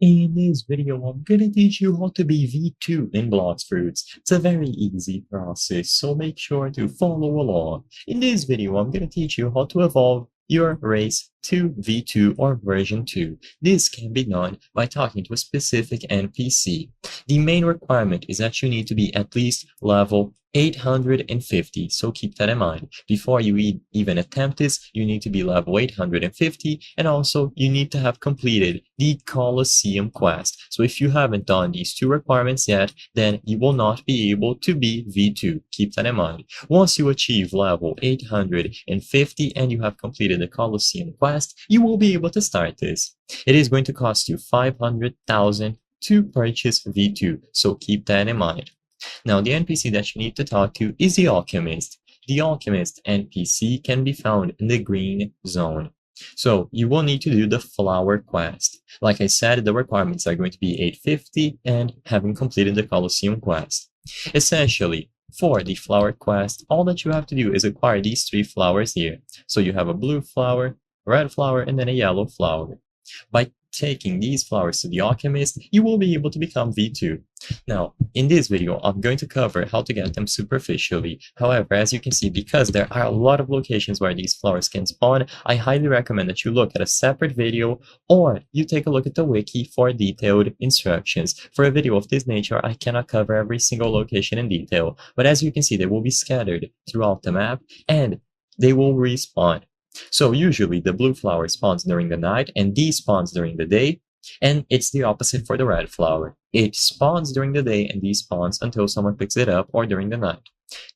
In this video, I'm gonna teach you how to be V2 in Blox Fruits. It's a very easy process, so make sure to follow along. In this video, I'm gonna teach you how to evolve your race to V2 or version 2. This can be done by talking to a specific NPC. The main requirement is that you need to be at least level 850, so keep that in mind. Before you even attempt this, you need to be level 850, and also you need to have completed the Colosseum quest. So if you haven't done these two requirements yet, then you will not be able to be V2. Keep that in mind. Once you achieve level 850 and you have completed the Colosseum quest, you will be able to start this. It is going to cost you 500,000 to purchase V2, so keep that in mind. Now, the NPC that you need to talk to is the Alchemist. The Alchemist NPC can be found in the green zone. So you will need to do the flower quest. Like I said, the requirements are going to be 850 and having completed the Colosseum quest. Essentially, for the flower quest, all that you have to do is acquire these three flowers here. So you have a blue flower, red flower, and then a yellow flower. By taking these flowers to the Alchemist, you will be able to become V2. Now, in this video, I'm going to cover how to get them superficially. However, as you can see, because there are a lot of locations where these flowers can spawn, I highly recommend that you look at a separate video or you take a look at the wiki for detailed instructions. For a video of this nature, I cannot cover every single location in detail, but as you can see, they will be scattered throughout the map and they will respawn. So usually the blue flower spawns during the night and despawns during the day, and it's the opposite for the red flower. It spawns during the day and despawns until someone picks it up or during the night.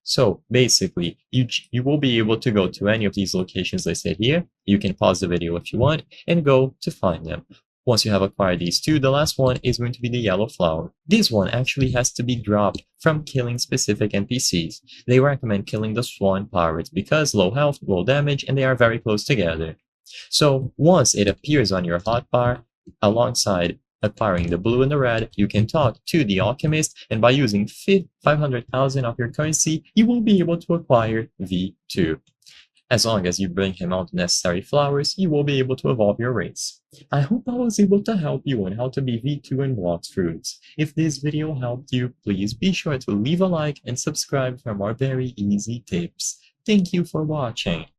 So basically, you will be able to go to any of these locations listed here. You can pause the video if you want and go to find them. Once you have acquired these two, the last one is going to be the yellow flower. This one actually has to be dropped from killing specific NPCs. They recommend killing the swan pirates because low health, low damage, and they are very close together. So once it appears on your hotbar, alongside acquiring the blue and the red, you can talk to the Alchemist, and by using 500,000 of your currency, you will be able to acquire V2. As long as you bring him out the necessary flowers, you will be able to evolve your race. I hope I was able to help you on how to be V2 in Blox Fruits. If this video helped you, please be sure to leave a like and subscribe for more very easy tips. Thank you for watching.